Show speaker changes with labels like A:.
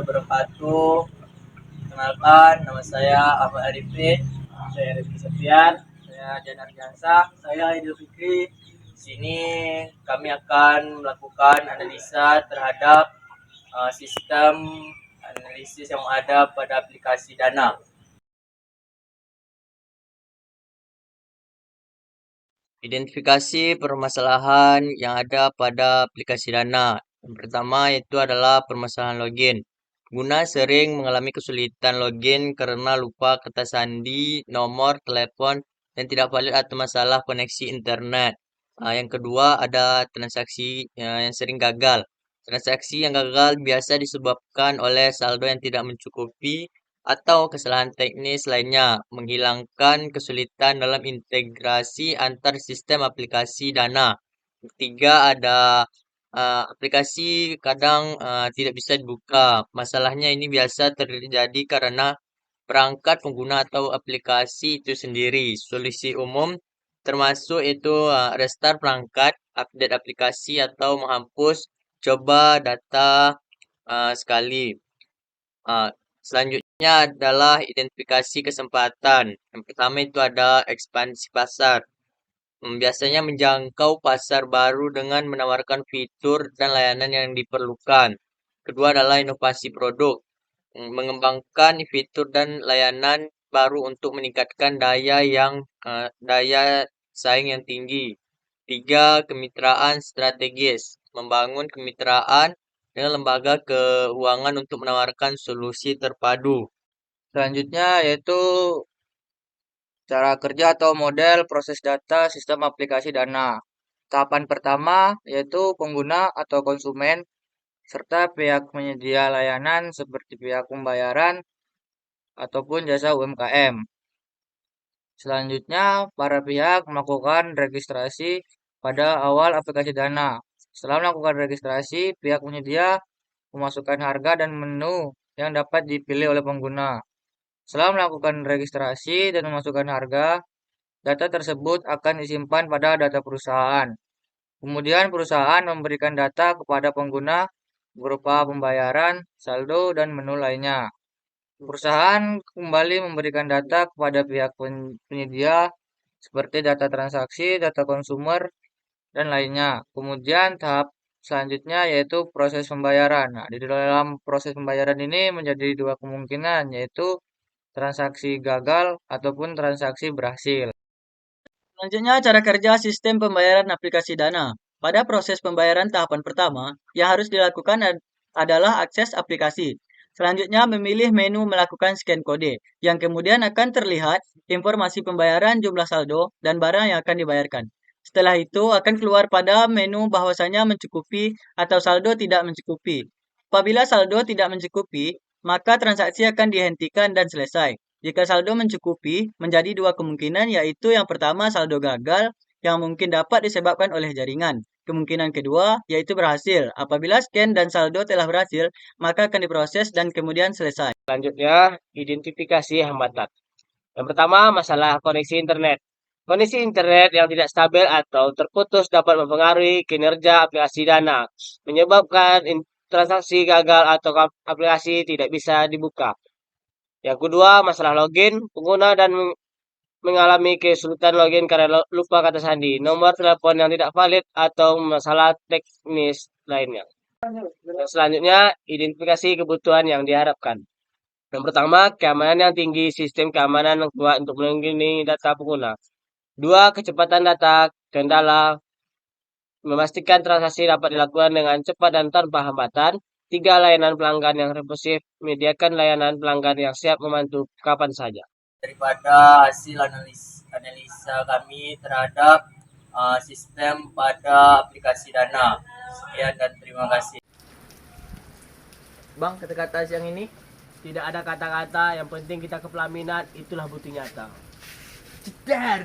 A: wabarakatuh. Kenalkan, nama saya Ahmad Arifin.
B: Saya Rizky Septian.
A: Saya Janar Jansa. Saya Idul Fikri. Di sini kami akan melakukan analisa terhadap sistem analisis yang ada pada aplikasi Dana. Identifikasi permasalahan yang ada pada aplikasi Dana. Yang pertama yaitu adalah permasalahan login. Pengguna sering mengalami kesulitan login karena lupa kata sandi, nomor telepon, dan tidak valid atau masalah koneksi internet. Yang kedua ada transaksi yang sering gagal. Transaksi yang gagal biasa disebabkan oleh saldo yang tidak mencukupi atau kesalahan teknis lainnya, menghilangkan kesulitan dalam integrasi antar sistem aplikasi Dana. Ketiga ada aplikasi kadang tidak bisa dibuka. Masalahnya ini biasa terjadi karena perangkat pengguna atau aplikasi itu sendiri. Solusi umum termasuk itu restart perangkat, update aplikasi atau menghapus coba data sekali. Selanjutnya adalah identifikasi kesempatan. Yang pertama itu ada ekspansi pasar. Biasanya menjangkau pasar baru dengan menawarkan fitur dan layanan yang diperlukan. Kedua adalah inovasi produk. Mengembangkan fitur dan layanan baru untuk meningkatkan daya saing yang tinggi. Tiga, kemitraan strategis. Membangun kemitraan dengan lembaga keuangan untuk menawarkan solusi terpadu. Selanjutnya yaitu cara kerja atau model proses data sistem aplikasi Dana. Tahapan pertama yaitu pengguna atau konsumen serta pihak penyedia layanan seperti pihak pembayaran ataupun jasa UMKM. Selanjutnya, para pihak melakukan registrasi pada awal aplikasi Dana. Setelah melakukan registrasi, pihak penyedia memasukkan harga dan menu yang dapat dipilih oleh pengguna. Setelah melakukan registrasi dan memasukkan harga, data tersebut akan disimpan pada data perusahaan. Kemudian perusahaan memberikan data kepada pengguna berupa pembayaran, saldo, dan menu lainnya. Perusahaan kembali memberikan data kepada pihak penyedia seperti data transaksi, data konsumer, dan lainnya. Kemudian tahap selanjutnya yaitu proses pembayaran. Nah, di dalam proses pembayaran ini menjadi dua kemungkinan yaitu transaksi gagal ataupun transaksi berhasil. Selanjutnya cara kerja sistem pembayaran aplikasi Dana. Pada proses pembayaran tahapan pertama, yang harus dilakukan adalah akses aplikasi. Selanjutnya memilih menu melakukan scan kode, yang kemudian akan terlihat informasi pembayaran, jumlah saldo, dan barang yang akan dibayarkan. Setelah itu akan keluar pada menu bahwasanya mencukupi atau saldo tidak mencukupi. Apabila saldo tidak mencukupi, maka transaksi akan dihentikan dan selesai. Jika saldo mencukupi, menjadi dua kemungkinan yaitu yang pertama saldo gagal yang mungkin dapat disebabkan oleh jaringan. Kemungkinan kedua yaitu berhasil. Apabila scan dan saldo telah berhasil, maka akan diproses dan kemudian selesai.
B: Selanjutnya, identifikasi hambatan. Yang pertama, masalah koneksi internet. Koneksi internet yang tidak stabil atau terputus dapat mempengaruhi kinerja aplikasi Dana, menyebabkan transaksi gagal atau aplikasi tidak bisa dibuka. Yang kedua, masalah login. Pengguna dan mengalami kesulitan login karena lupa kata sandi, nomor telepon yang tidak valid, atau masalah teknis lainnya. Selanjutnya, identifikasi kebutuhan yang diharapkan. Yang pertama, keamanan yang tinggi, sistem keamanan yang kuat untuk melindungi data pengguna. Dua, kecepatan data, kendala, memastikan transaksi dapat dilakukan dengan cepat dan tanpa hambatan. Tiga, layanan pelanggan yang responsif, menyediakan layanan pelanggan yang siap membantu kapan saja. Daripada hasil analisa kami terhadap sistem pada aplikasi Dana. Sekian dan terima kasih.
A: Bang, kata-kata siang ini?
B: Tidak ada kata-kata, yang penting kita kepelaminan, itulah bukti nyata.
A: Ceder.